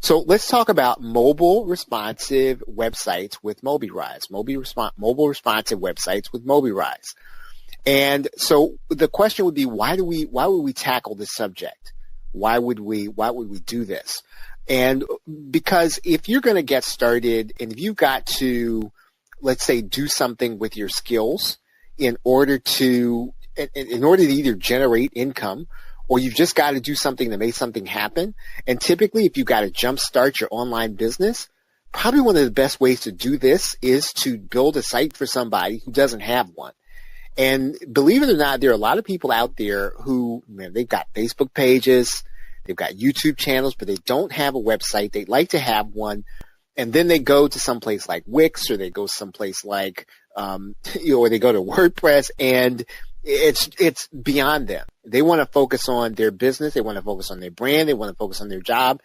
So let's talk about mobile responsive websites with MobiRise, mobile responsive websites with MobiRise. And so the question would be, why would we tackle this subject? Why would we do this? And because if you're going to get started and if you've got to, let's say, do something with your skills in order to either generate income, or you've just got to do something to make something happen. And typically, if you've got to jumpstart your online business, probably one of the best ways to do this is to build a site for somebody who doesn't have one. And believe it or not, there are a lot of people out there who, they've got Facebook pages, they've got YouTube channels, but they don't have a website. They'd like to have one. And then they go to someplace like Wix, or they go someplace like, or they go to WordPress, and it's beyond them. They want to focus on their business. They want to focus on their brand. They want to focus on their job.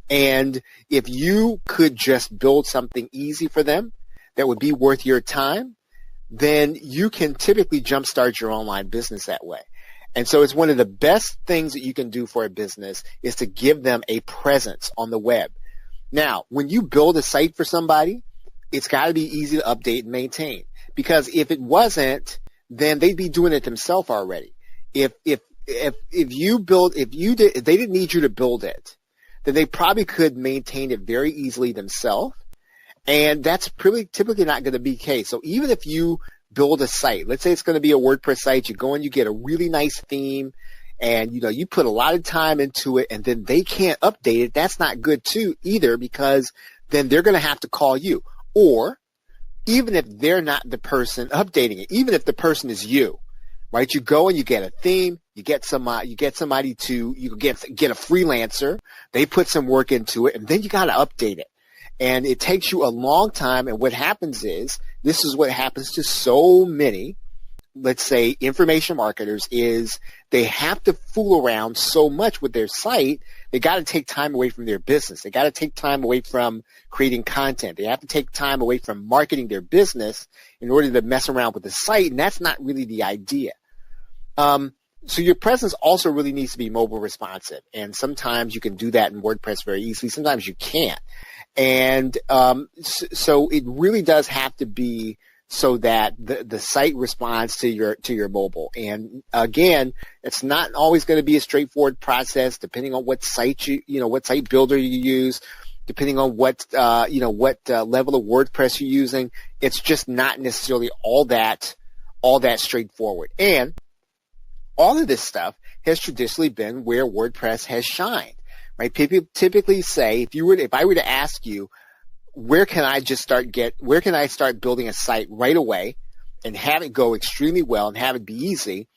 And if you could just build something easy for them that would be worth your time, then you can typically jumpstart your online business that way. And so it's one of the best things that you can do for a business is to give them a presence on the web. Now, when you build a site for somebody, it's got to be easy to update and maintain, because if it wasn't, then they'd be doing it themselves already. If they didn't need you to build it, then they probably could maintain it very easily themselves. And that's typically not going to be the case. So even if you build a site, let's say it's going to be a WordPress site, you go and you get a really nice theme, and you put a lot of time into it, and then they can't update it. That's not good too either, because then they're going to have to call you. Or even if they're not the person updating it, even if the person is you, right? You go and you get a theme, you get somebody to, you get a freelancer, they put some work into it, and then you got to update it. And it takes you a long time. And what happens is, this is what happens to so many, let's say, information marketers, is they have to fool around so much with their site. They got to take time away from their business. They got to take time away from creating content. They have to take time away from marketing their business in order to mess around with the site. And that's not really the idea. So your presence also really needs to be mobile responsive. And sometimes you can do that in WordPress very easily. Sometimes you can't. And so it really does have to be so that the site responds to your mobile. And again, it's not always going to be a straightforward process, depending on what site what site builder you use, depending on what level of WordPress you're using. It's just not necessarily all that straightforward. And all of this stuff has traditionally been where WordPress has shined. Right? People typically say, if I were to ask you, where can I start building a site right away and have it go extremely well and have it be easy?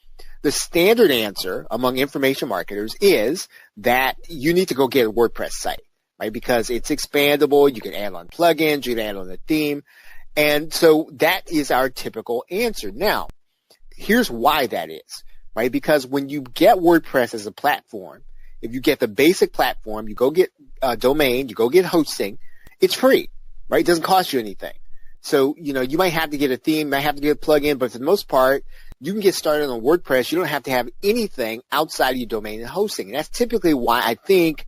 The standard answer among information marketers is that you need to go get a WordPress site, right? Because it's expandable. You can add on plugins, you can add on a theme. And so that is our typical answer. Now, here's why that is, right? Because when you get WordPress as a platform, if you get the basic platform, you go get a domain, you go get hosting, it's free, right? It doesn't cost you anything. So, you might have to get a theme, might have to get a plugin, but for the most part, you can get started on WordPress. You don't have to have anything outside of your domain and hosting. And that's typically why I think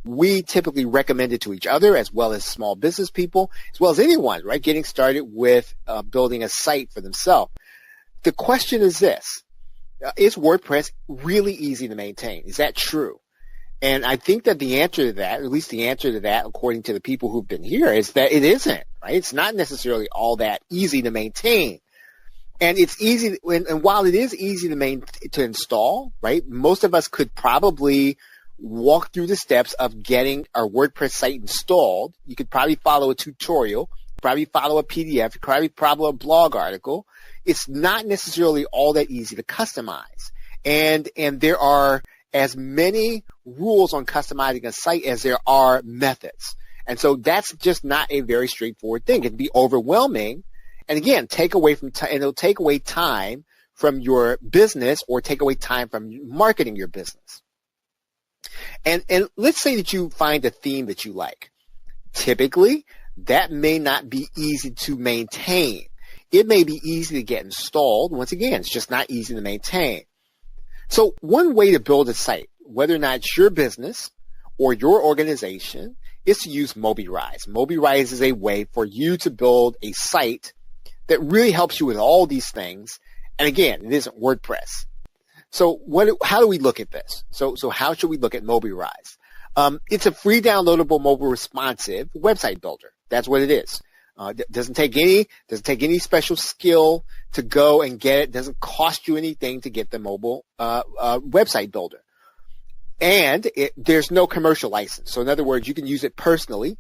we typically recommend it to each other, as well as small business people, as well as anyone, right? Getting started with building a site for themselves. The question is this: is WordPress really easy to maintain? Is that true? And I think that the answer to that, or at least the answer to that, according to the people who've been here, is that it isn't, right? It's not necessarily all that easy to maintain. And it's easy, and while it is easy to install, right, most of us could probably walk through the steps of getting our WordPress site installed. You could probably follow a tutorial, probably follow a PDF, probably follow a blog article. It's not necessarily all that easy to customize. And there are as many rules on customizing a site as there are methods. And so that's just not a very straightforward thing. It can be overwhelming. And again, it'll take away time from your business, or take away time from marketing your business. And let's say that you find a theme that you like. Typically, that may not be easy to maintain. It may be easy to get installed. Once again, it's just not easy to maintain. So one way to build a site, whether or not it's your business or your organization, is to use MobiRise. MobiRise is a way for you to build a site that really helps you with all these things. And again, it isn't WordPress. So how do we look at this? So how should we look at MobiRise? It's a free downloadable mobile responsive website builder. That's what it is. Doesn't take any special skill to go and get it. Doesn't cost you anything to get the mobile website builder. And there's no commercial license. So in other words, you can use it personally,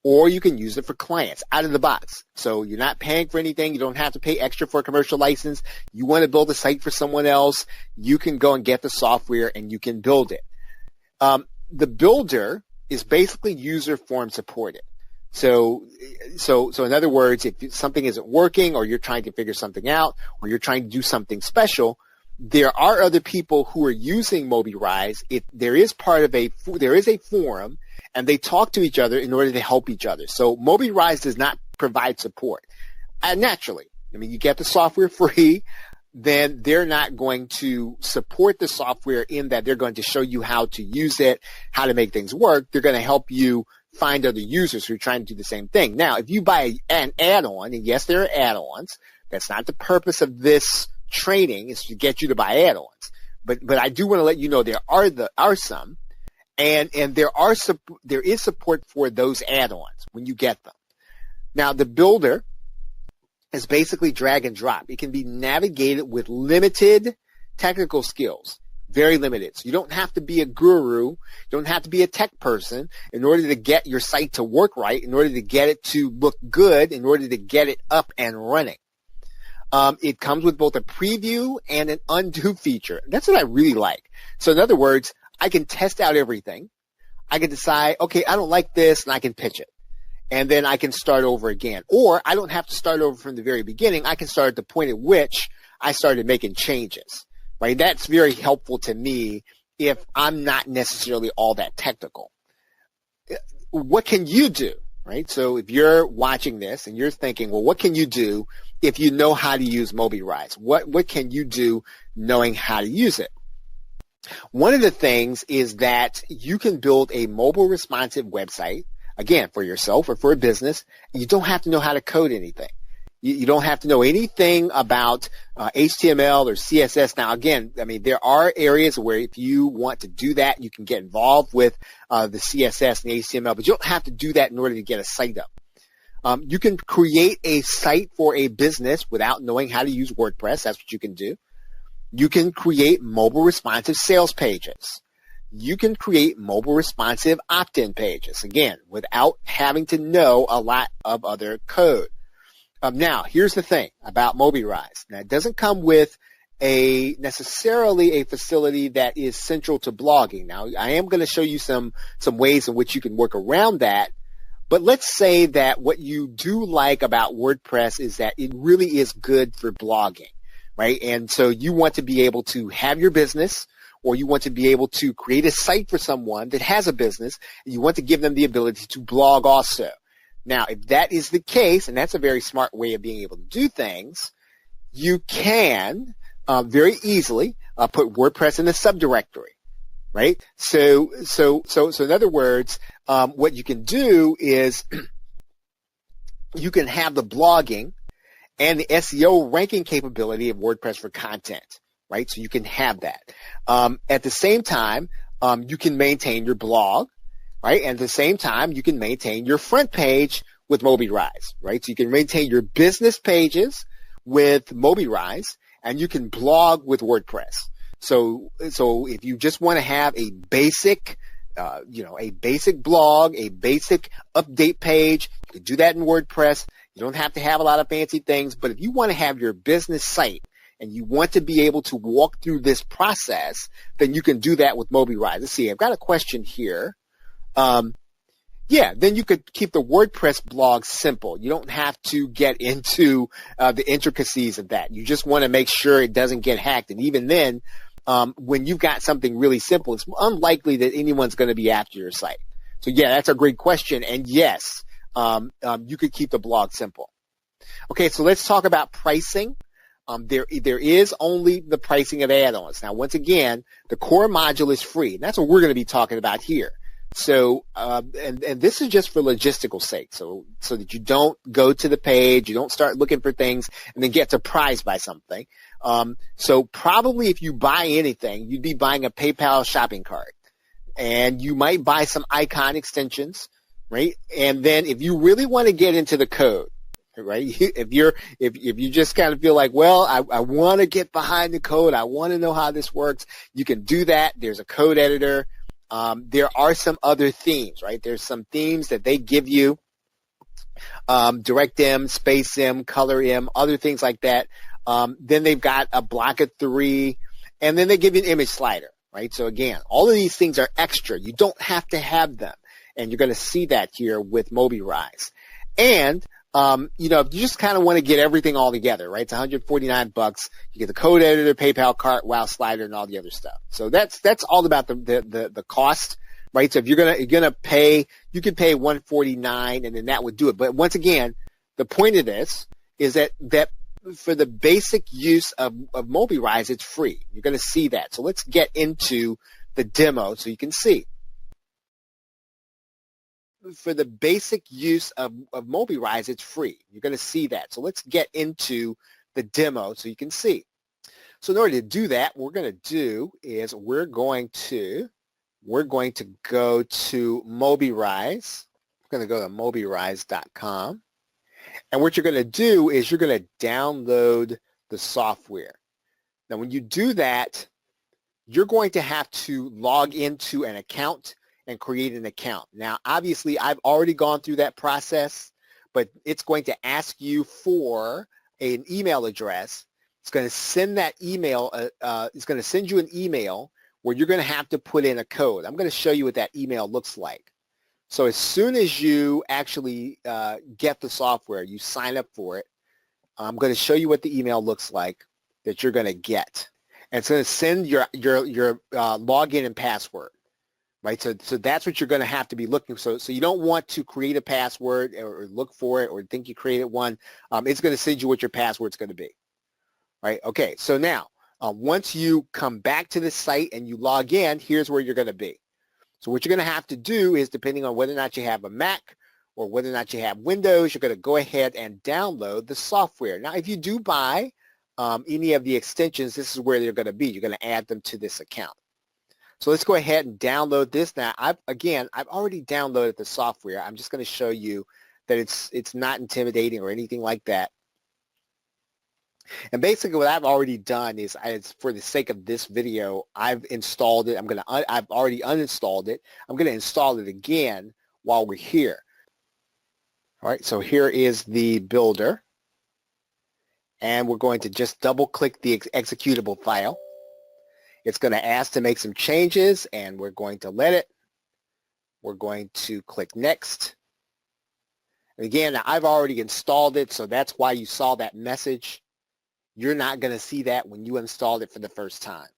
or you can use it for clients out of the box. So you're not paying for anything. You don't have to pay extra for a commercial license. You want to build a site for someone else, you can go and get the software and you can build it. The builder is basically user form supported. So in other words, if something isn't working, or you're trying to figure something out, or you're trying to do something special, there are other people who are using MobiRise. There is a forum, and they talk to each other in order to help each other. So MobiRise does not provide support. Naturally, I mean, you get the software free, then they're not going to support the software in that they're going to show you how to use it, how to make things work. They're going to help you find other users who are trying to do the same thing. Now, if you buy an add-on, and yes, there are add-ons, that's not the purpose of this training, is to get you to buy add-ons. But I do want to let you know there are some, and there is support for those add-ons when you get them. Now, the builder is basically drag and drop. It can be navigated with limited technical skills. Very limited. So you don't have to be a guru. You don't have to be a tech person in order to get your site to work right, in order to get it to look good, in order to get it up and running. It comes with both a preview and an undo feature. That's what I really like. So in other words, I can test out everything. I can decide, okay, I don't like this, and I can pitch it. And then I can start over again. Or I don't have to start over from the very beginning. I can start at the point at which I started making changes. Right? That's very helpful to me if I'm not necessarily all that technical. What can you do? Right? So if you're watching this and you're thinking, well, what can you do if you know how to use MobiRise? What can you do knowing how to use it? One of the things is that you can build a mobile responsive website, again, for yourself or for a business. You don't have to know how to code anything. You don't have to know anything about HTML or CSS. Now, again, I mean, there are areas where if you want to do that, you can get involved with the CSS and the HTML, but you don't have to do that in order to get a site up. You can create a site for a business without knowing how to use WordPress. That's what you can do. You can create mobile responsive sales pages. You can create mobile responsive opt-in pages, again, without having to know a lot of other code. Now, here's the thing about MobiRise. Now, it doesn't come with necessarily a facility that is central to blogging. Now, I am going to show you some ways in which you can work around that. But let's say that what you do like about WordPress is that it really is good for blogging, right? And so you want to be able to have your business, or you want to be able to create a site for someone that has a business, and you want to give them the ability to blog also. Now, if that is the case, and that's a very smart way of being able to do things, you can very easily put WordPress in a subdirectory, right? So in other words, what you can do is you can have the blogging and the SEO ranking capability of WordPress for content, right? So you can have that. At the same time, you can maintain your blog, right? And at the same time, you can maintain your front page with MobiRise, right? So you can maintain your business pages with MobiRise, and you can blog with WordPress. So if you just want to have a basic, a basic blog, a basic update page, you can do that in WordPress. You don't have to have a lot of fancy things, but if you want to have your business site and you want to be able to walk through this process, then you can do that with MobiRise. Let's see, I've got a question here. Then you could keep the WordPress blog simple. You don't have to get into the intricacies of that. You just want to make sure it doesn't get hacked. And even then, when you've got something really simple, it's unlikely that anyone's going to be after your site. So yeah, that's a great question. And yes, you could keep the blog simple. Okay, so let's talk about pricing. There is only the pricing of add-ons. Now, once again, the core module is free. And that's what we're going to be talking about here. So, and this is just for logistical sake, so that you don't go to the page, you don't start looking for things and then get surprised by something. So probably if you buy anything, you'd be buying a PayPal shopping cart, and you might buy some icon extensions, right? And then if you really want to get into the code, right? If you just kind of feel like, well, I want to get behind the code, I want to know how this works, you can do that. There's a code editor. There are some other themes, right? There's some themes that they give you, DirectM, SpaceM, ColorM, other things like that. Then they've got a block of 3, and then they give you an image slider, right? So again, all of these things are extra. You don't have to have them, and you're going to see that here with MobiRise. And if you just kind of want to get everything all together, right? It's $149. You get the code editor, PayPal cart, wow slider, and all the other stuff. So that's all about the cost, right? So if you're gonna pay, you could pay $149, and then that would do it. But once again, the point of this is that for the basic use of MobiRise, it's free. You're going to see that. So let's get into the demo so you can see. For the basic use of MobiRise, it's free. You're going to see that. So let's get into the demo so you can see. So in order to do that, what we're going to do is we're going to go to MobiRise. We're going to go to mobirise.com. And what you're going to do is you're going to download the software. Now, when you do that, you're going to have to log into an account and create an account. Now, obviously, I've already gone through that process, but it's going to ask you for an email address. It's going to send that email. It's going to send you an email where you're going to have to put in a code. I'm going to show you what that email looks like. So as soon as you actually get the software, you sign up for it, I'm going to show you what the email looks like that you're going to get. And it's going to send your login and password. Right, so that's what you're going to have to be looking for. So you don't want to create a password or look for it or think you created one. It's going to send you what your password's going to be. Right? Okay. So now, once you come back to the site and you log in, here's where you're going to be. So what you're going to have to do is, depending on whether or not you have a Mac or whether or not you have Windows, you're going to go ahead and download the software. Now, if you do buy any of the extensions, this is where they're going to be. You're going to add them to this account. So let's go ahead and download this. Now, I've already downloaded the software. I'm just going to show you that it's not intimidating or anything like that. And basically what I've already done is, for the sake of this video, I've installed it. I've already uninstalled it. I'm going to install it again while we're here. All right, so here is the builder. And we're going to just double click the executable file. It's going to ask to make some changes, and we're going to let it. We're going to click Next. And again, I've already installed it, so that's why you saw that message. You're not going to see that when you installed it for the first time.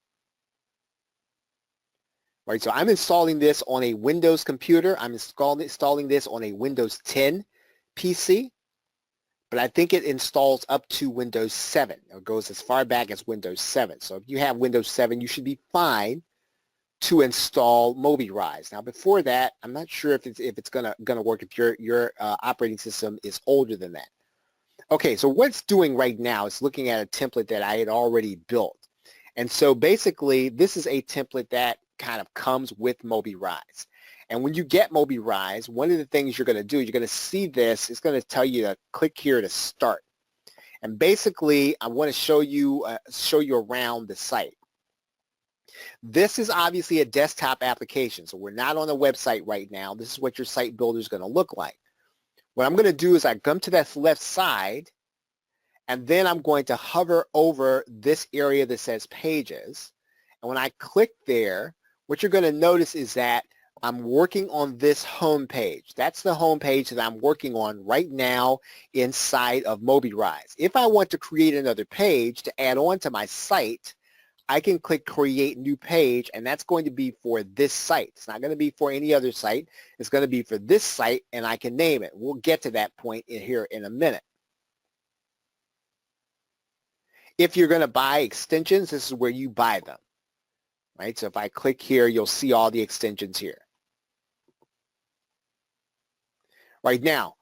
Right, so I'm installing this on a Windows computer. I'm installing this on a Windows 10 PC. But I think it installs up to Windows 7. It goes as far back as Windows 7. So if you have Windows 7, you should be fine to install MobiRise. Now, before that, I'm not sure if it's gonna work if your operating system is older than that. Okay, so what it's doing right now is looking at a template that I had already built. And so basically, this is a template that kind of comes with MobiRise. And when you get MobiRise, one of the things you're going to do, you're going to see this. It's going to tell you to click here to start. And basically, I want to show you around the site. This is obviously a desktop application, so we're not on a website right now. This is what your site builder is going to look like. What I'm going to do is I come to that left side, and then I'm going to hover over this area that says Pages. And when I click there, what you're going to notice is that I'm working on this home page. That's the home page that I'm working on right now inside of MobiRise. If I want to create another page to add on to my site, I can click Create New Page, and that's going to be for this site. It's not going to be for any other site. It's going to be for this site, and I can name it. We'll get to that point here in a minute. If you're going to buy extensions, this is where you buy them, right? So if I click here, you'll see all the extensions here. Right now,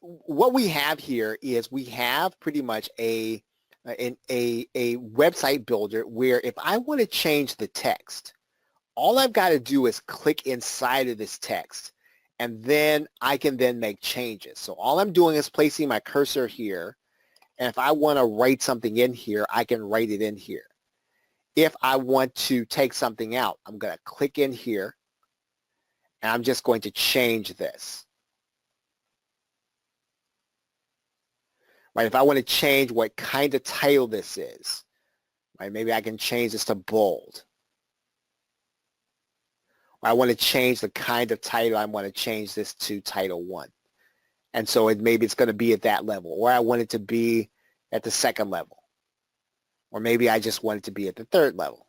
what we have here is we have pretty much a website builder where if I want to change the text, all I've got to do is click inside of this text, and then I can then make changes. So all I'm doing is placing my cursor here, and if I want to write something in here, I can write it in here. If I want to take something out, I'm going to click in here, and I'm just going to change this. Right, if I want to change what kind of title this is, right, maybe I can change this to bold. Or I want to change the kind of title. I want to change this to Title 1. And so maybe it's going to be at that level. Or I want it to be at the second level. Or maybe I just want it to be at the third level.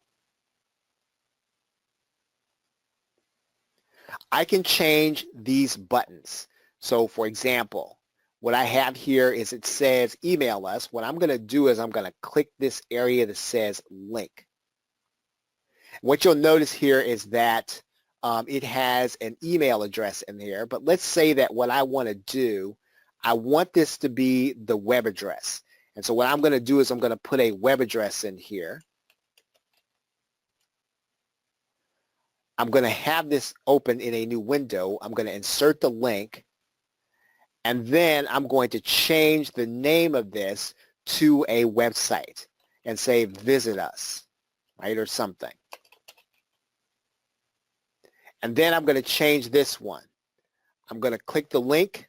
I can change these buttons. So for example, what I have here is it says email us. What I'm going to do is I'm going to click this area that says link. What you'll notice here is that it has an email address in here, but let's say that what I want to do, I want this to be the web address. And so what I'm going to do is I'm going to put a web address in here. I'm going to have this open in a new window. I'm going to insert the link. And then I'm going to change the name of this to a website and say visit us, right, or something. And then I'm going to change this one. I'm going to click the link,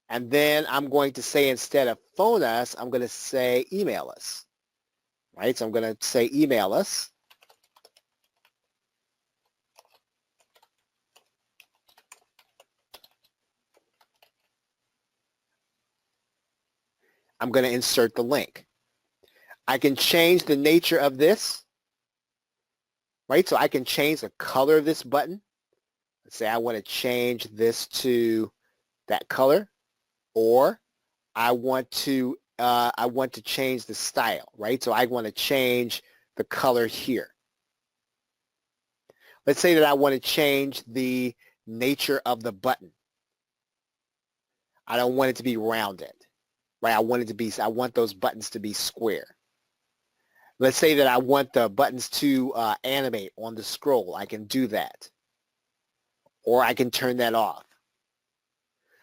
and then I'm going to say instead of phone us, I'm going to say email us, right? So I'm going to say email us. I'm going to insert the link. I can change the nature of this, right? So I can change the color of this button. Let's say I want to change this to that color, or I want to change the style, right? So I want to change the color here. Let's say that I want to change the nature of the button. I don't want it to be rounded. Right, I want those buttons to be square. Let's say that I want the buttons to animate on the scroll. I can do that. Or I can turn that off.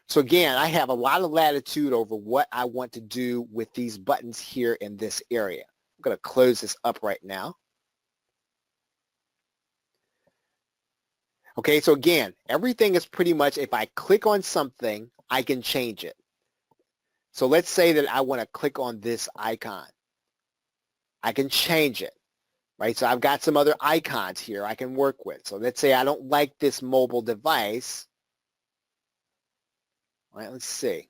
So again, I have a lot of latitude over what I want to do with these buttons here in this area. I'm going to close this up right now. Okay, so again, everything is pretty much, if I click on something, I can change it. So let's say that I want to click on this icon. I can change it, right? So I've got some other icons here I can work with. So let's say I don't like this mobile device. All right, let's see.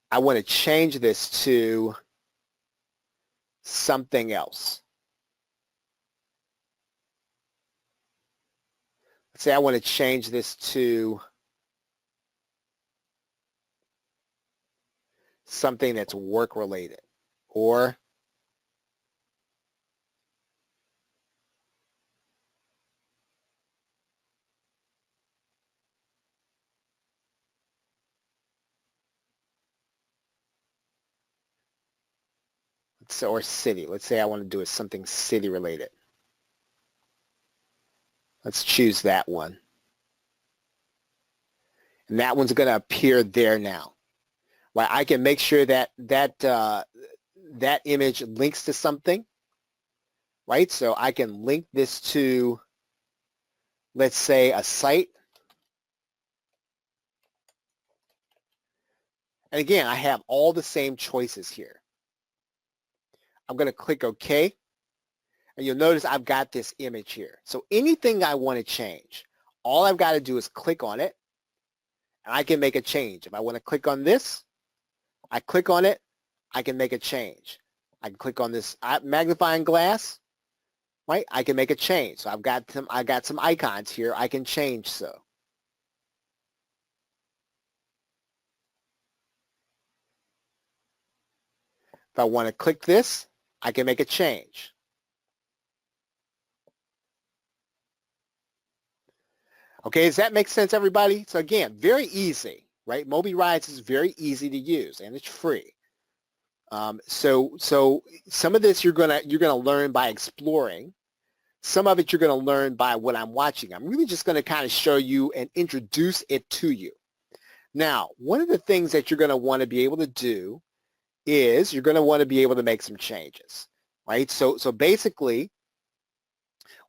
I want to change this to something else. Let's say I want to change this to something that's work related, or or city. Let's say I want to do something city related. Let's choose that one. And that one's going to appear there now. Right, I can make sure that that image links to something, right? So I can link this to, let's say, a site. And again, I have all the same choices here. I'm going to click OK. And you'll notice I've got this image here. So anything I want to change, all I've got to do is click on it, and I can make a change. If I want to click on this, I click on it, I can make a change. I can click on this magnifying glass, right? I can make a change. So I got some icons here I can change. So If I want to click this, I can make a change. Okay, does that make sense, everybody? So again, very easy, right? MobiRise is very easy to use, and it's free. So some of this you're gonna learn by exploring. Some of it you're gonna learn by what I'm watching. I'm really just gonna kind of show you and introduce it to you. Now, one of the things that you're gonna want to be able to do is you're gonna want to be able to make some changes, right? So basically,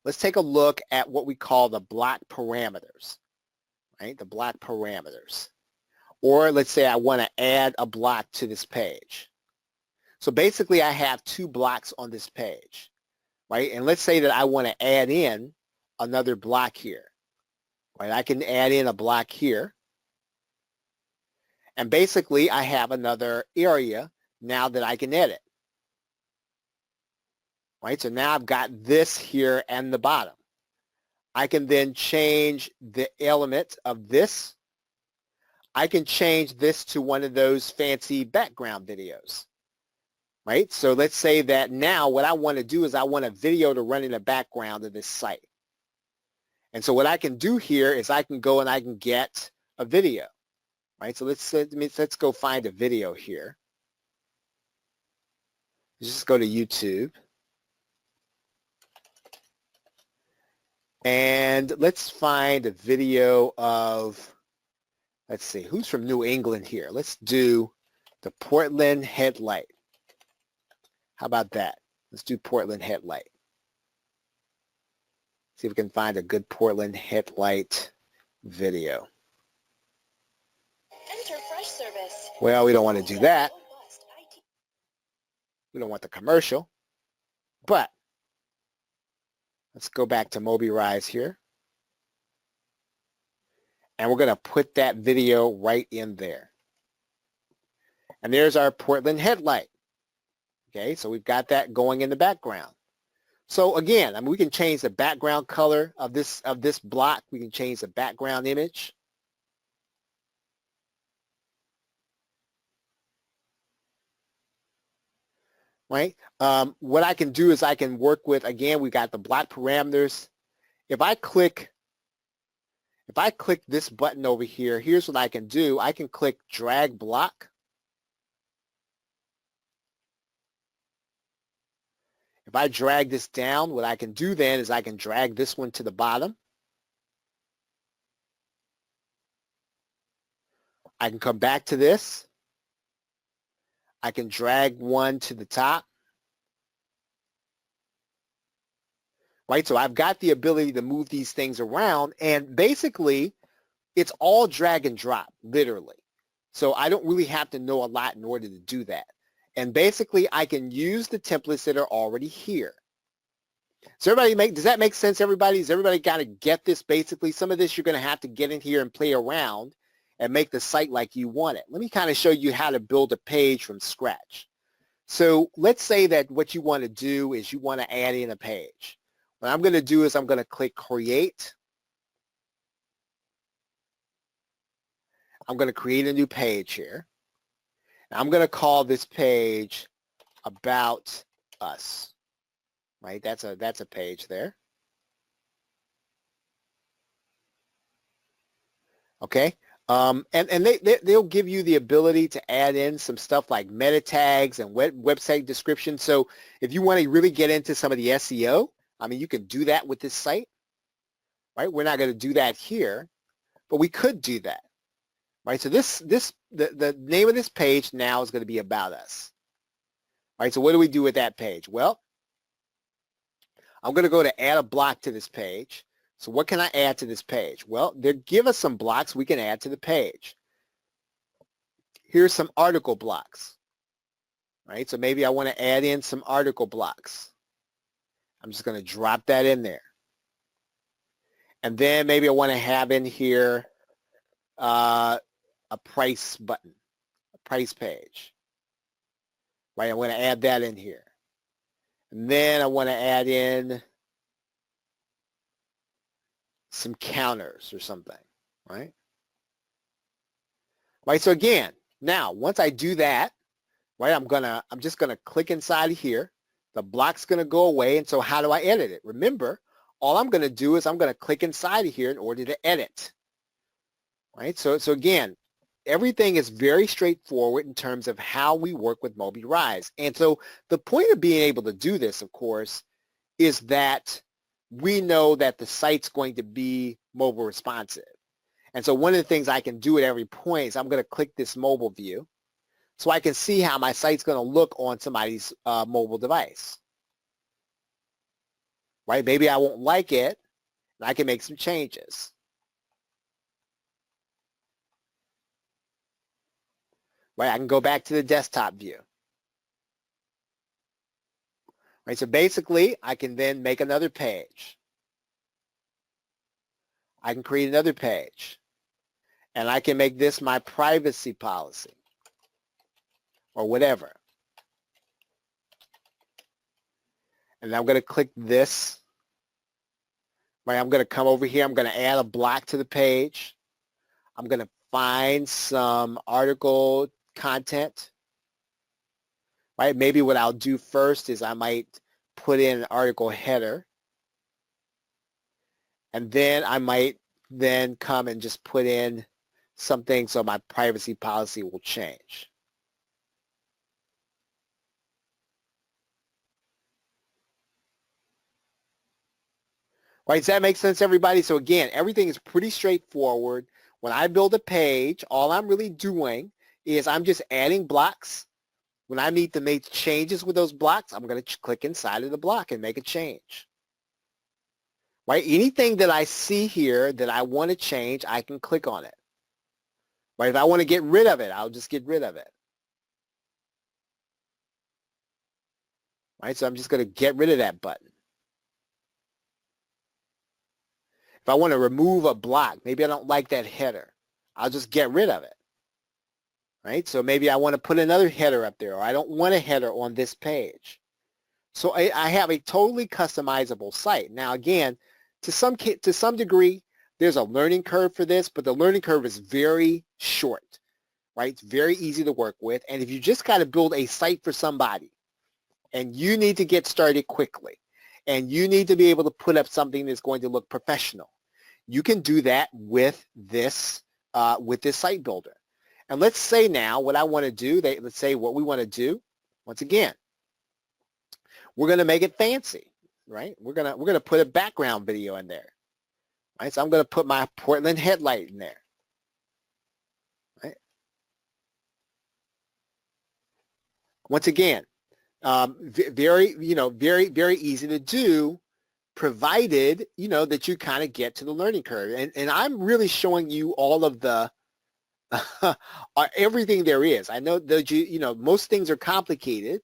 let's take a look at what we call the block parameters, right? The block parameters. Or let's say I want to add a block to this page. So basically I have 2 blocks on this page, right? And let's say that I want to add in another block here, right? I can add in a block here. And basically I have another area now that I can edit, right? So now I've got this here and the bottom. I can then change the element of this. I can change this to one of those fancy background videos, right? So let's say that now what I want to do is I want a video to run in the background of this site. And so what I can do here is I can go and I can get a video, right? So let's go find a video here. Let's just go to YouTube. And let's find a video of, let's see, who's from New England here? Let's do the Portland Headlight. How about that? Let's do Portland Headlight. See if we can find a good Portland Headlight video. Enter fresh service. Well, we don't want to do that. We don't want the commercial. But let's go back to MobiRise here. And we're going to put that video right in there. And there's our Portland Headlight. Okay, so we've got that going in the background. So again, I mean, we can change the background color of this block. We can change the background image. Right? What I can do is I can work with, again, we got the block parameters. If I click this button over here, here's what I can do. I can click drag block. If I drag this down, what I can do then is I can drag this one to the bottom. I can come back to this. I can drag one to the top. Right, so I've got the ability to move these things around, and basically it's all drag and drop, literally. So I don't really have to know a lot in order to do that. And basically I can use the templates that are already here. So does that make sense, everybody? Does everybody kind of get this basically? Some of this you're going to have to get in here and play around and make the site like you want it. Let me kind of show you how to build a page from scratch. So let's say that what you want to do is you want to add in a page. What I'm going to do is I'm going to click Create. I'm going to create a new page here. I'm going to call this page About Us. Right? That's a page there. Okay? And they'll give you the ability to add in some stuff like meta tags and website description. So if you want to really get into some of the SEO, I mean, you can do that with this site. Right? We're not going to do that here, but we could do that. Right? So the name of this page now is going to be About Us. Right? So what do we do with that page? Well, I'm going to go to add a block to this page. So what can I add to this page? Well, they give us some blocks we can add to the page. Here's some article blocks. Right? So maybe I want to add in some article blocks. I'm just going to drop that in there. And then maybe I want to have in here a price button, a price page. Right? I want to add that in here. And then I want to add in some counters or something, right? Right, so again, now, once I do that, right? I'm just gonna click inside of here. The block's gonna go away, and so how do I edit it? Remember, all I'm gonna do is I'm gonna click inside of here in order to edit, right? So again, everything is very straightforward in terms of how we work with Moby Rise. And so the point of being able to do this, of course, is that we know that the site's going to be mobile responsive. And so one of the things I can do at every point is I'm going to click this mobile view so I can see how my site's going to look on somebody's mobile device. Right? Maybe I won't like it, and I can make some changes. Right? I can go back to the desktop view. Right? So basically, I can then make another page. I can create another page. And I can make this my privacy policy or whatever. And I'm going to click this. Right? I'm going to come over here. I'm going to add a block to the page. I'm going to find some article content. Right? Maybe what I'll do first is I might put in an article header. And then I might then come and just put in something so my privacy policy will change. Right, does that make sense, everybody? So again, everything is pretty straightforward. When I build a page, all I'm really doing is I'm just adding blocks. When I need to make changes with those blocks, I'm going to click inside of the block and make a change. Right, anything that I see here that I want to change, I can click on it. Right, if I want to get rid of it, I'll just get rid of it. Right, so I'm just going to get rid of that button. If I want to remove a block, maybe I don't like that header, I'll just get rid of it. Right? So maybe I want to put another header up there, or I don't want a header on this page. So I have a totally customizable site. Now again, to some degree, there's a learning curve for this, but the learning curve is very short. Right? It's very easy to work with. And if you just got to build a site for somebody and you need to get started quickly and you need to be able to put up something that's going to look professional, you can do that with this site builder. And let's say now what I want to do, let's say what we want to do, once again, we're going to make it fancy, right? We're going to put a background video in there. Right? So I'm going to put my Portland headlight in there. Right? Once again, very easy to do, provided, that you kind of get to the learning curve. And I'm really showing you all of the, everything there is. I know that, most things are complicated,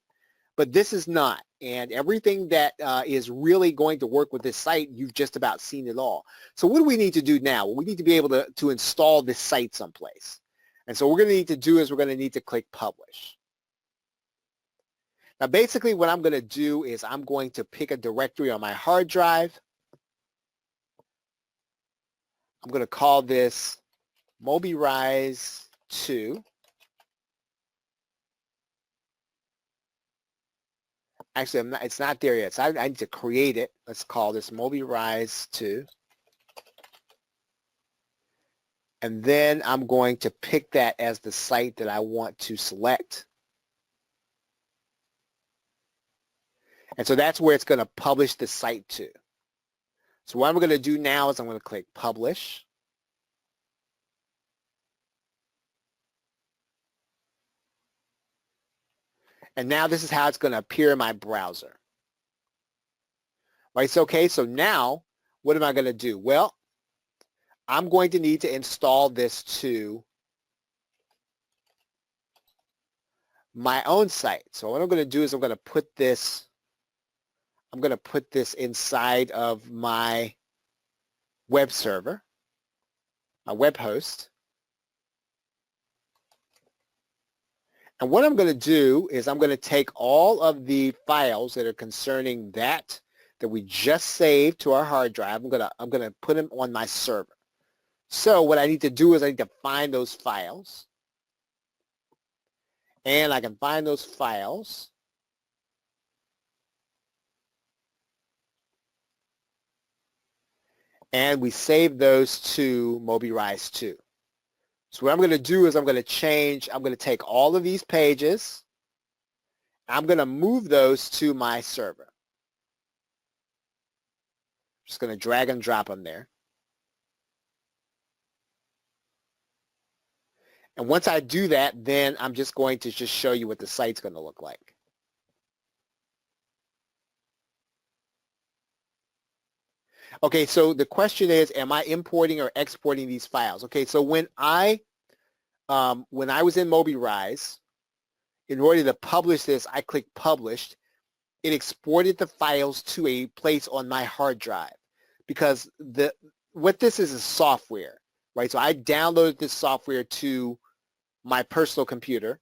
but this is not. And everything that is really going to work with this site, you've just about seen it all. So what do we need to do now? Well, we need to be able to install this site someplace. And so what we're going to need to do is we're going to need to click Publish. Now, basically, what I'm going to do is I'm going to pick a directory on my hard drive. I'm going to call this Moby Rise 2. Actually, it's not there yet, so I need to create it. Let's call this Moby Rise 2. And then I'm going to pick that as the site that I want to select. And so that's where it's going to publish the site to. So what I'm going to do now is I'm going to click Publish. And now this is how it's going to appear in my browser. Right, so okay, so now what am I going to do? Well, I'm going to need to install this to my own site. So what I'm going to do is I'm going to put this inside of my web server, my web host. And what I'm going to do is I'm going to take all of the files that are concerning that we just saved to our hard drive. I'm going to put them on my server. So what I need to do is I need to find those files. and I can find those files. And we save those to MobiRise 2. So what I'm going to do is I'm going to take all of these pages. I'm going to move those to my server. Just going to drag and drop them there. And once I do that, then I'm just going to just show you what the site's going to look like. Okay, so the question is, am I importing or exporting these files? Okay, so when I was in MobiRise, in order to publish this, I clicked Published. It exported the files to a place on my hard drive because what this is software, right? So I downloaded this software to my personal computer.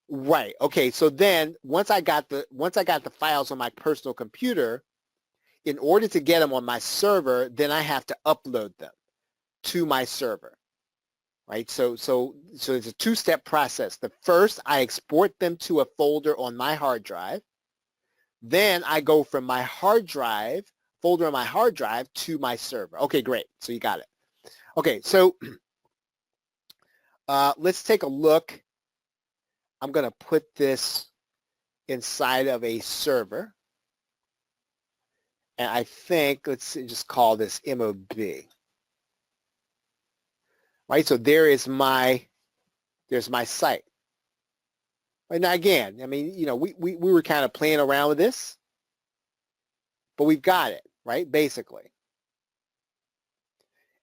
Right. Okay. So then once I got the files on my personal computer, in order to get them on my server, then I have to upload them to my server. Right. So it's a two-step process. The first, I export them to a folder on my hard drive. Then I go from my folder on my hard drive to my server. Okay, great. So you got it. Okay, so let's take a look. I'm going to put this inside of a server. And I think, let's just call this MOB. Right, so there's my site. Right, now again, I mean, you know, we were kind of playing around with this, but we've got it, right, basically.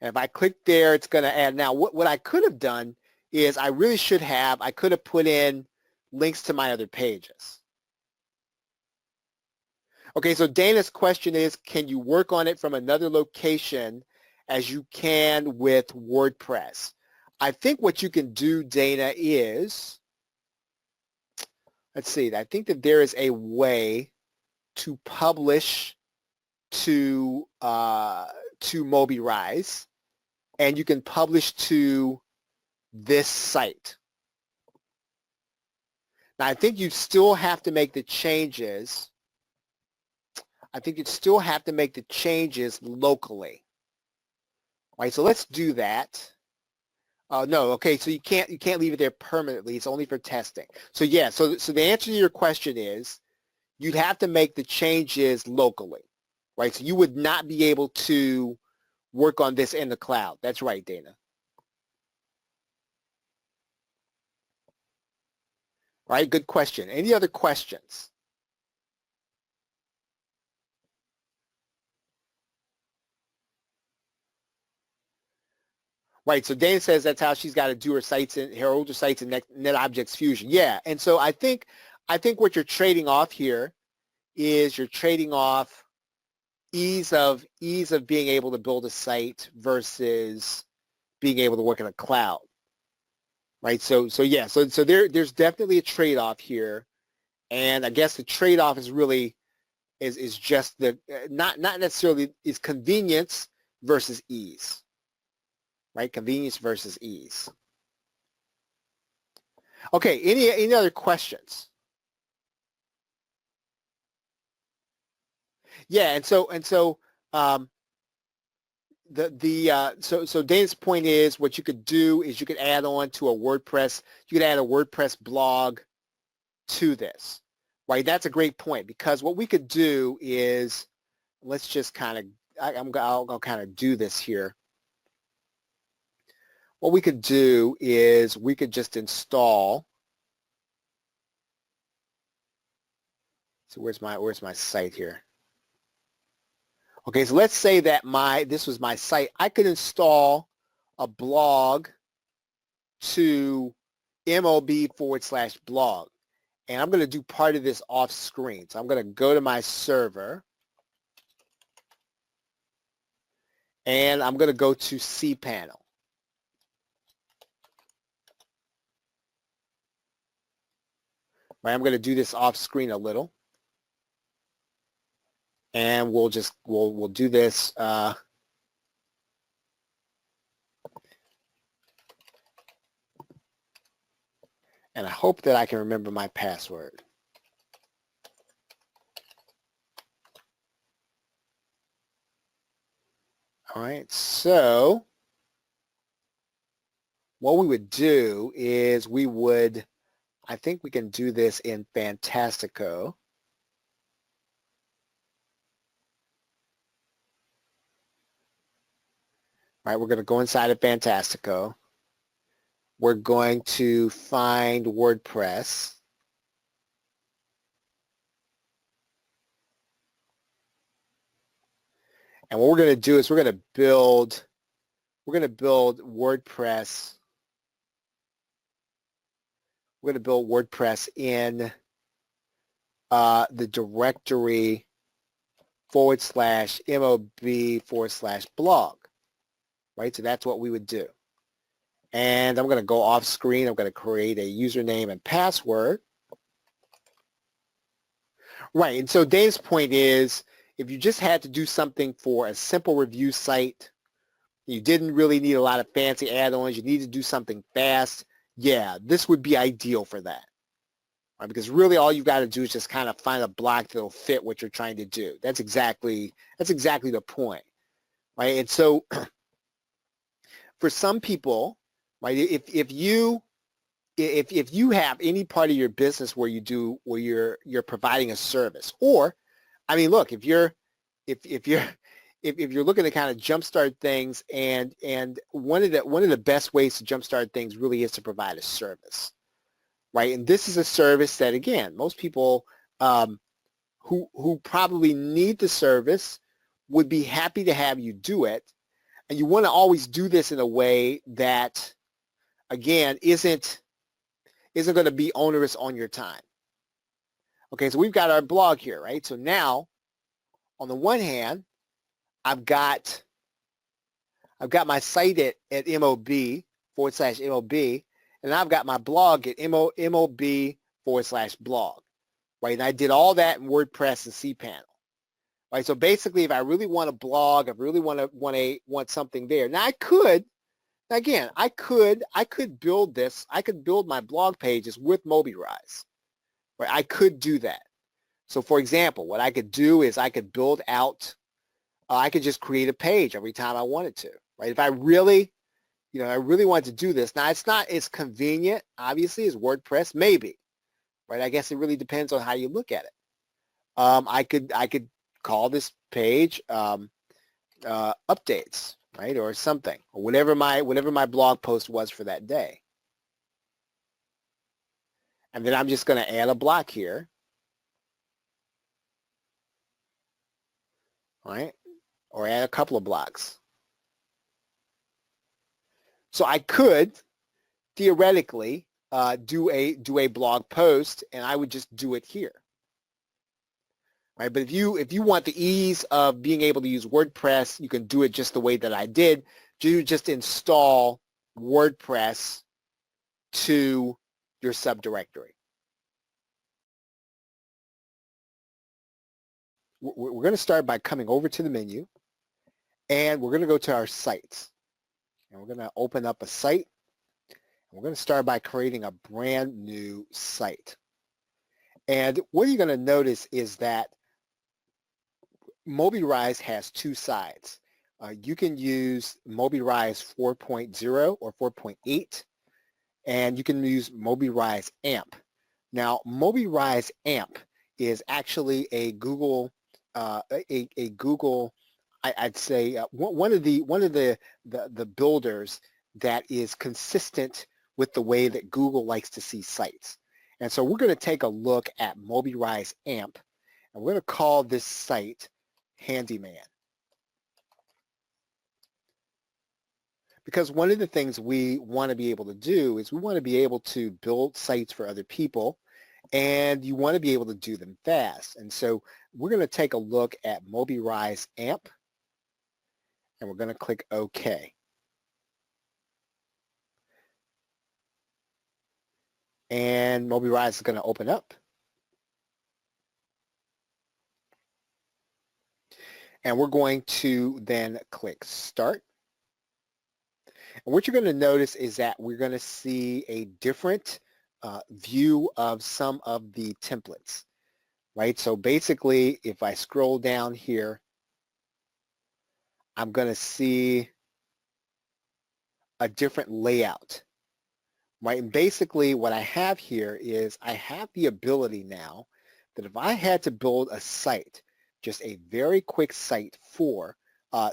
And if I click there, it's going to add. Now, what I could have done is I could have put in links to my other pages. Okay, so Dana's question is, can you work on it from another location as you can with WordPress? I think what you can do, Dana, is, let's see, I think that there is a way to publish to MobiRise, and you can publish to this site. Now, I think you still have to make the changes. I think you'd still have to make the changes locally. All right, so let's do that. No, okay, so you can't leave it there permanently. It's only for testing. So yeah, so the answer to your question is you'd have to make the changes locally, right? So you would not be able to work on this in the cloud. That's right, Dana. All right, good question. Any other questions? Right, so Dana says that's how she's got to do her older sites in NetObjects Fusion. Yeah, and so I think what you're trading off here is you're trading off ease of being able to build a site versus being able to work in a cloud. Right, so yeah, so there's definitely a trade-off here, and I guess the trade-off is really is just the not necessarily is convenience versus ease. Right? Convenience versus ease. Okay, any other questions? Yeah, and so so Dana's point is what you could do is you could add on to a WordPress, you could add a WordPress blog to this. Right? That's a great point because what we could do is let's just kind of I'll kind of do this here. What we could do is we could just install. So where's my site here? Okay, so let's say that this was my site. I could install a blog to mob/blog. And I'm going to do part of this off screen. So I'm going to go to my server. And I'm going to go to cPanel. Right, I'm going to do this off screen a little. And we'll do this. And I hope that I can remember my password. All right, so what we would do is I think we can do this in Fantastico. All right, we're going to go inside of Fantastico. We're going to find WordPress. And what we're going to do is we're going to build WordPress. We're going to build WordPress in the directory /mob/blog, right? So that's what we would do. And I'm going to go off screen. I'm going to create a username and password. Right, and so Dave's point is, if you just had to do something for a simple review site, you didn't really need a lot of fancy add-ons, you need to do something fast, yeah, this would be ideal for that. Right, because really all you've got to do is just kind of find a block that'll fit what you're trying to do. That's exactly the point. Right, and so for some people, right, if you have any part of your business where you're providing a service, or I mean, look, if you're looking to kind of jumpstart things, and one of the best ways to jumpstart things really is to provide a service, right? And this is a service that, again, most people who probably need the service would be happy to have you do it, and you want to always do this in a way that, again, isn't going to be onerous on your time. Okay, so we've got our blog here, right? So now, on the one hand, I've got my site at MOB/MOB, and I've got my blog at MOB/blog, right? And I did all that in WordPress and cPanel, right? So basically, if I really want a blog, if I really want something there, now I could build this. I could build my blog pages with Mobirise, right? I could do that. So for example, what I could do is I could build out, I could just create a page every time I wanted to, right? If I really wanted to do this. Now, it's not as convenient, obviously, as WordPress, maybe, right? I guess it really depends on how you look at it. I could call this page updates, right, or something, or whatever my blog post was for that day. And then I'm just going to add a block here, right, or add a couple of blocks. So I could theoretically do a blog post, and I would just do it here, right? But if you want the ease of being able to use WordPress, you can do it just the way that I did. You just install WordPress to your subdirectory. We're going to start by coming over to the menu, and we're going to go to our sites, and we're going to open up a site. We're going to start by creating a brand new site. And what you're going to notice is that Mobirise has two sides. You can use Mobirise 4.0 or 4.8, and you can use Mobirise AMP. Now, Mobirise AMP is actually a Google, I'd say one of the builders that is consistent with the way that Google likes to see sites. And so we're going to take a look at Mobirise AMP, and we're going to call this site Handyman. Because one of the things we want to be able to do is we want to be able to build sites for other people, and you want to be able to do them fast. And so we're going to take a look at Mobirise AMP, and we're going to click OK. And Mobirise is going to open up. And we're going to then click Start. And what you're going to notice is that we're going to see a different view of some of the templates, right? So basically, if I scroll down here, I'm going to see a different layout, right? And basically what I have here is I have the ability now that if I had to build a site, just a very quick site for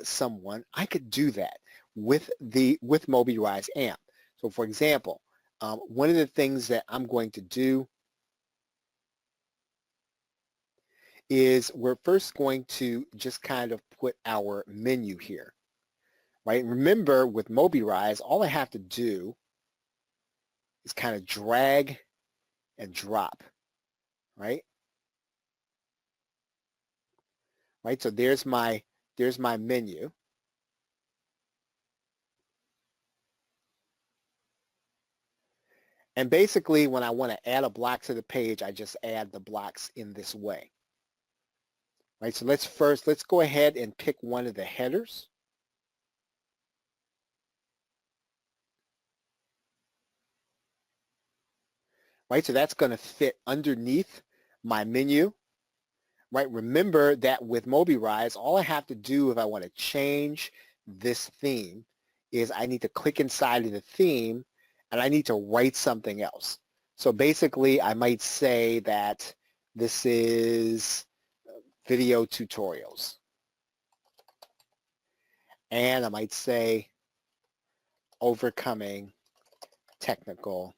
someone, I could do that with MobiWise AMP. So for example, one of the things that I'm going to do is we're first going to just kind of put our menu here, right? Remember with MobiWise, all I have to do is kind of drag and drop, right? Right, so there's my menu. And basically when I want to add a block to the page, I just add the blocks in this way. Right, so let's go ahead and pick one of the headers. Right, so that's going to fit underneath my menu. Right, remember that with MobiWise, all I have to do if I want to change this theme is I need to click inside of the theme and I need to write something else. So basically, I might say that this is video tutorials. And I might say overcoming technical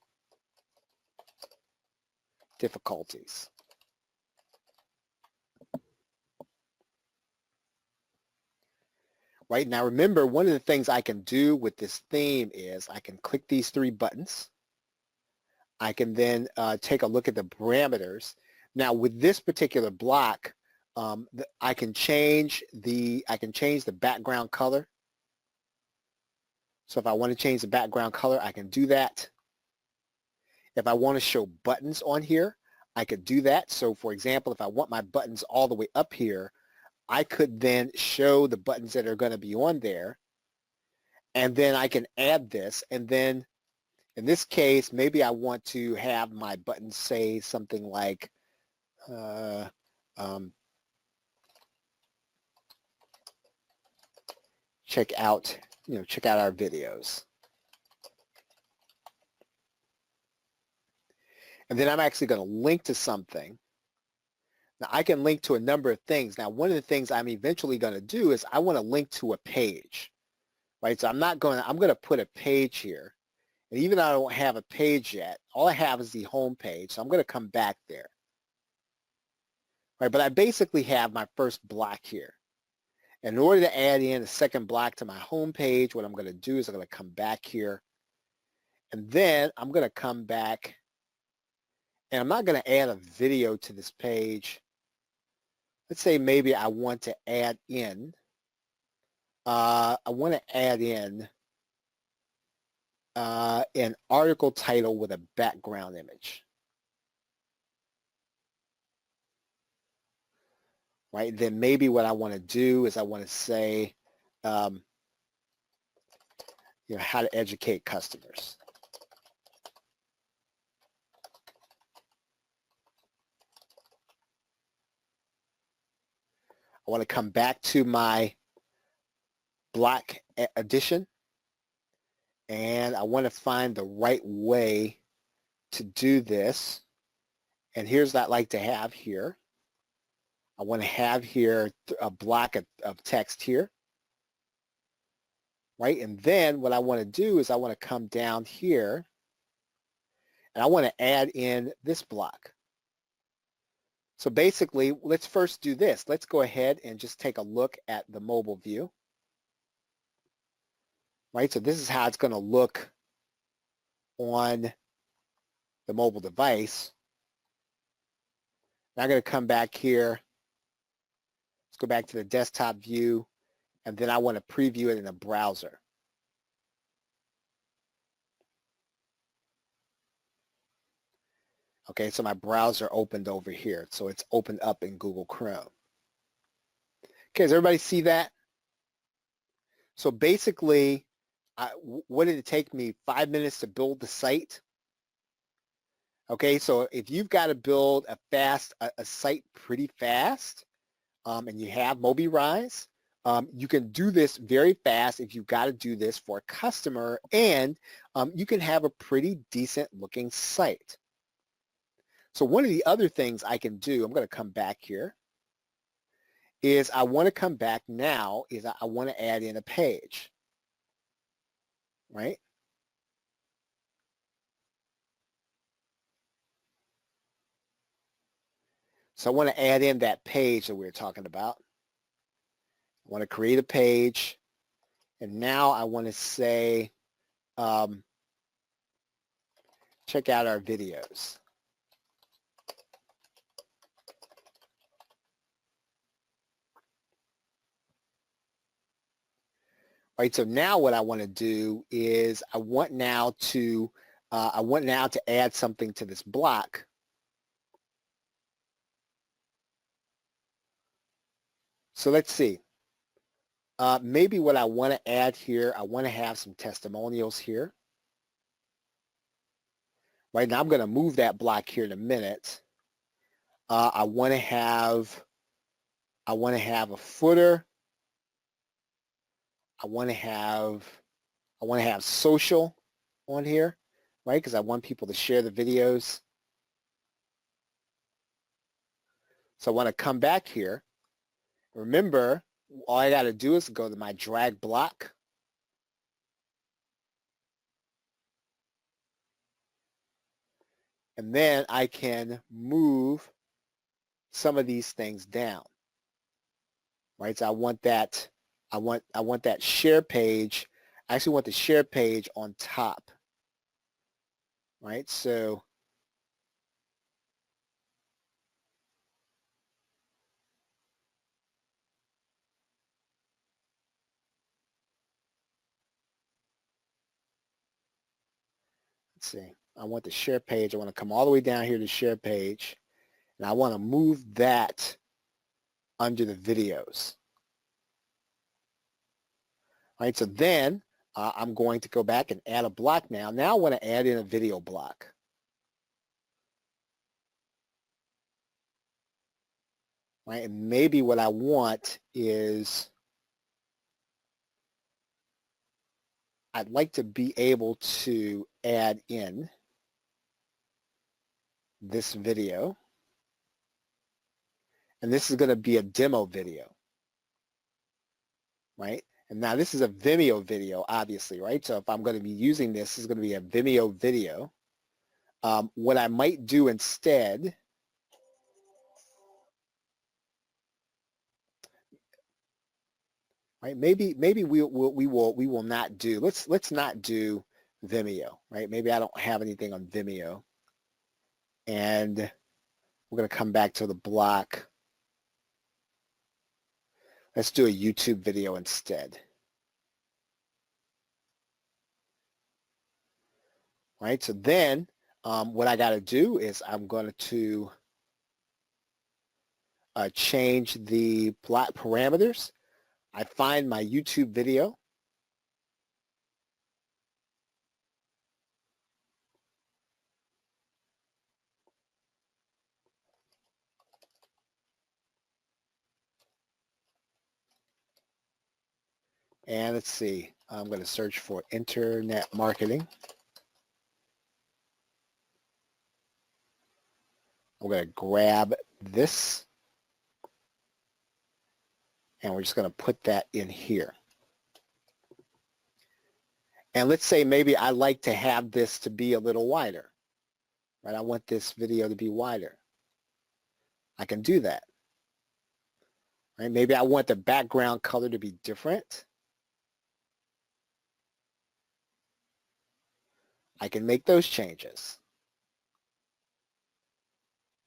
difficulties. Right, now remember, one of the things I can do with this theme is I can click these three buttons. I can then take a look at the parameters. Now with this particular block, I can change the background color. So if I want to change the background color, I can do that. If I want to show buttons on here, I could do that. So for example, if I want my buttons all the way up here, I could then show the buttons that are going to be on there. And then I can add this. And then in this case, maybe I want to have my buttons say something like check out our videos. And then I'm actually going to link to something. Now I can link to a number of things. Now one of the things I'm eventually going to do is I want to link to a page, right? So I'm going to put a page here. And even though I don't have a page yet, all I have is the home page. So I'm going to come back there. Right, but I basically have my first block here. In order to add in a second block to my home page, what I'm going to do is I'm going to come back here. And then I'm going to come back. And I'm not going to add a video to this page. Let's say maybe I want to add in. An article title with a background image. Right, then maybe what I want to do is I want to say, how to educate customers. I want to come back to my block addition, and I want to find the right way to do this. And here's what I'd like to have here. I want to have here a block of text here, right? And then what I want to do is I want to come down here and I want to add in this block. So basically, let's first do this. Let's go ahead and just take a look at the mobile view, right? So this is how it's going to look on the mobile device. Now I'm going to come back here. Let's go back to the desktop view, and then I want to preview it in a browser. Okay, so my browser opened over here. So it's opened up in Google Chrome. Okay, does everybody see that? So basically, what did it take me? 5 minutes to build the site? Okay, so if you've got to build a site pretty fast, and you have Mobirise, you can do this very fast if you've got to do this for a customer, and you can have a pretty decent looking site. So one of the other things I can do, I'm going to come back here, is I want to come back now, is I want to add in a page, right? So I want to add in that page that we were talking about. I want to create a page, and now I want to say, check out our videos. Right, so now what I want to do is I want now to add something to this block. So let's see. Maybe what I want to add here, I want to have some testimonials here. Right now I'm going to move that block here in a minute. I want to have a footer. I want to have social on here, right? Because I want people to share the videos. So I want to come back here. Remember, all I got to do is go to my drag block. And then I can move some of these things down. Right? So I want that share page. I actually want the share page on top. Right? So let's see. I want the share page. I want to come all the way down here to share page. And I want to move that under the videos. All right, so then I'm going to go back and add a block now. Now I want to add in a video block. Right, and maybe what I want is I'd like to be able to add in this video. And this is going to be a demo video, right? And now this is a Vimeo video, obviously, right? So if I'm going to be using this, this is going to be a Vimeo video. What I might do instead, right? Maybe we will not do. Let's not do Vimeo, right? Maybe I don't have anything on Vimeo, and we're going to come back to the block. Let's do a YouTube video instead. Right, so then what I got to do is I'm going to change the block parameters. I find my YouTube video. And let's see, I'm going to search for internet marketing. I'm going to grab this, and we're just going to put that in here. And let's say maybe I like to have this to be a little wider, right? I want this video to be wider. I can do that. Right? Maybe I want the background color to be different. I can make those changes.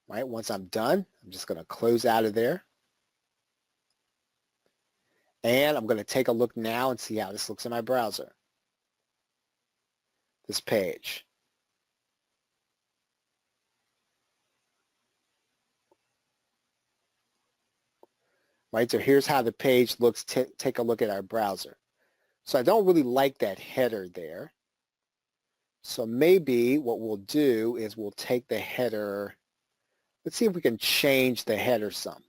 Right? Once I'm done, I'm just going to close out of there. And I'm going to take a look now and see how this looks in my browser. This page. Right, so here's how the page looks. Take a look at our browser. So I don't really like that header there. So maybe what we'll do is we'll take the header. Let's see if we can change the header some.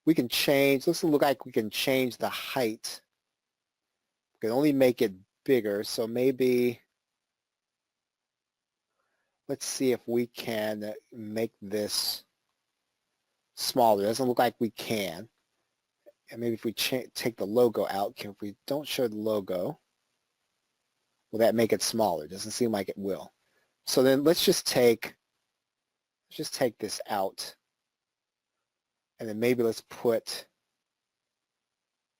We can change, looks like we can change the height. We can only make it bigger. So maybe, let's see if we can make this smaller. It doesn't look like we can. And maybe if we take the logo out, if we don't show the logo, will that make it smaller? It doesn't seem like it will. So then let's just take this out. And then maybe let's put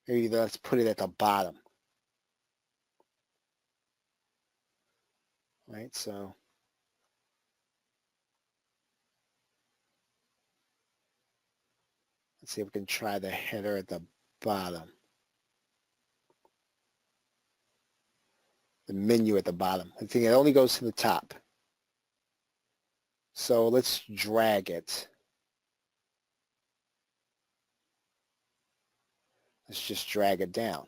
it at the bottom. Right, so let's see if we can try the header at the bottom. The menu at the bottom. I think it only goes to the top. So let's drag it. Let's just drag it down.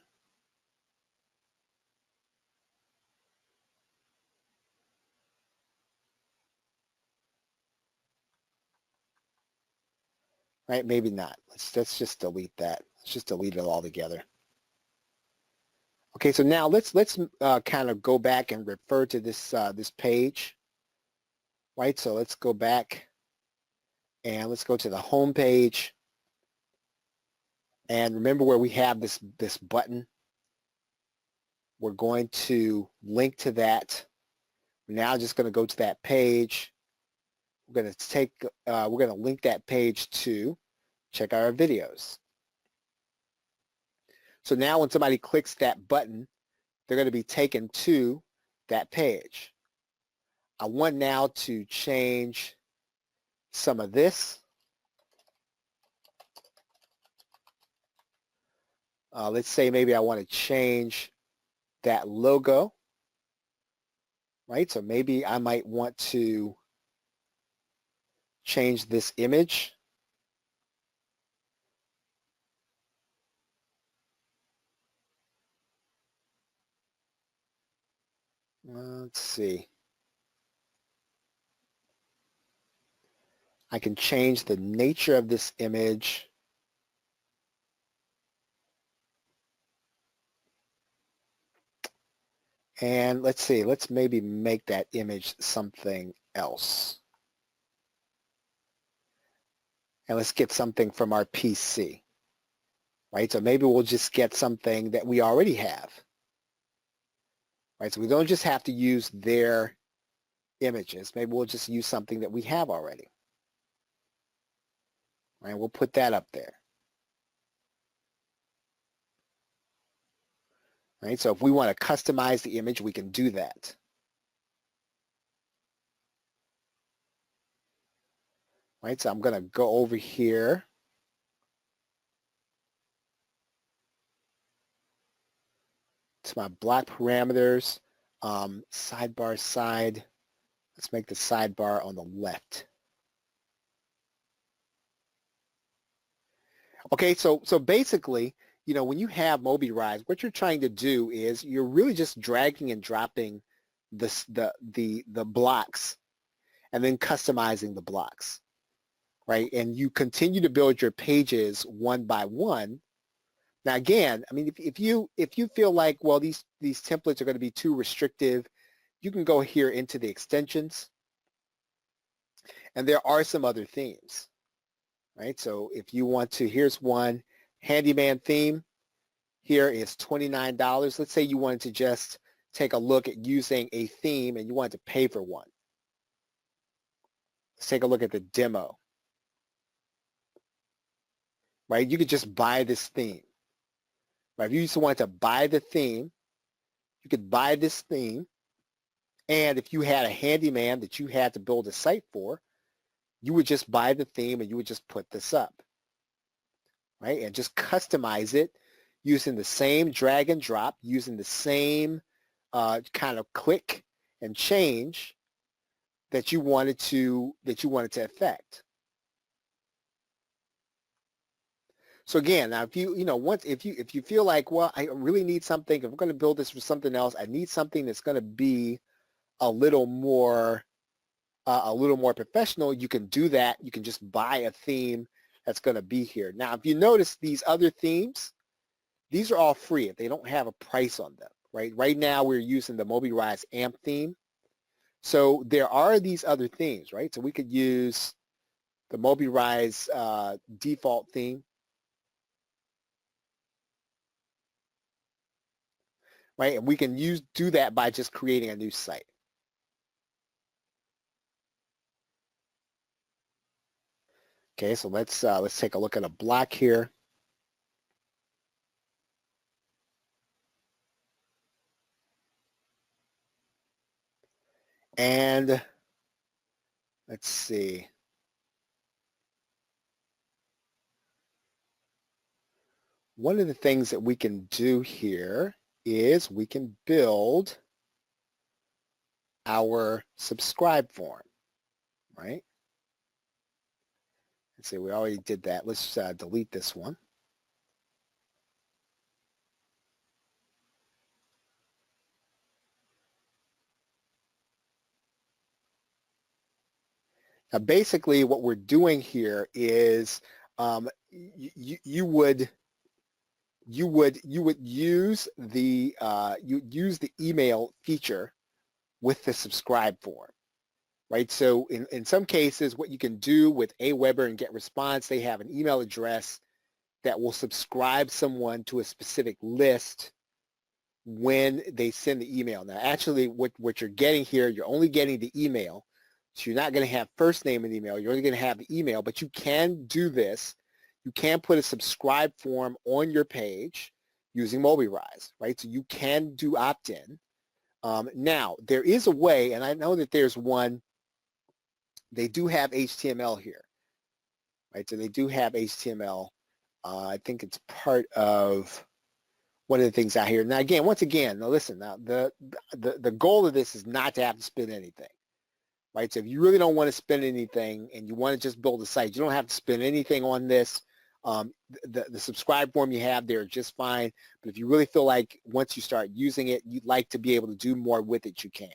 Right, maybe not. Let's just delete that. Let's just delete it altogether. Okay, so now let's kind of go back and refer to this this page. Right, so let's go back and let's go to the home page. And remember where we have this button. We're going to link to that. We're now just going to go to that page. We're going to link that page to check out our videos. So now when somebody clicks that button, they're going to be taken to that page. I want now to change some of this. Let's say maybe I want to change that logo, right? So maybe I might want to change this image. Let's see. I can change the nature of this image. And let's see, let's maybe make that image something else. And let's get something from our PC, right? So maybe we'll just get something that we already have, right? So we don't just have to use their images. Maybe we'll just use something that we have already, right? We'll put that up there. Right, so if we want to customize the image, we can do that. Right, so I'm going to go over here to my block parameters, sidebar side. Let's make the sidebar on the left. Okay, so basically, you know, when you have Mobirise, what you're trying to do is you're really just dragging and dropping the blocks and then customizing the blocks, right? And you continue to build your pages one by one. Now, again, I mean, if you feel like, well, these templates are going to be too restrictive, you can go here into the extensions, and there are some other themes, right? So if you want to, here's one. Handyman theme here is $29. Let's say you wanted to just take a look at using a theme and you wanted to pay for one. Let's take a look at the demo. Right? You could just buy this theme. Right? If you just wanted to buy the theme, you could buy this theme. And if you had a handyman that you had to build a site for, you would just buy the theme and you would just put this up. Right? And just customize it using the same drag and drop, using the same kind of click and change that you wanted to affect. So again, now if you feel like, well, I really need something, if I'm going to build this for something else, I need something that's going to be a little more professional, you can do that. You can just buy a theme that's going to be here. Now, if you notice these other themes, these are all free. They don't have a price on them, right? Right now, we're using the Mobirise AMP theme. So there are these other themes, right? So we could use the Mobirise default theme, right? And we can do that by just creating a new site. Okay, so let's take a look at a block here. And let's see. One of the things that we can do here is we can build our subscribe form, right? Let's see, we already did that. Let's delete this one. Now, basically, what we're doing here is you would use the email feature with the subscribe form, right? So in some cases, what you can do with Aweber and GetResponse, they have an email address that will subscribe someone to a specific list when they send the email. Now, actually, what you're getting here, you're only getting the email. So you're not going to have first name in the email. You're only going to have the email, but you can do this. You can put a subscribe form on your page using Mobirise, right? So you can do opt-in. Now, there is a way, and I know that there's one. They do have HTML here, right? So they do have HTML. I think it's part of one of the things out here. Now, again, once again, now listen. Now, the goal of this is not to have to spend anything. Right, so if you really don't want to spend anything and you want to just build a site, you don't have to spend anything on this. The subscribe form you have there is just fine. But if you really feel like once you start using it, you'd like to be able to do more with it, you can.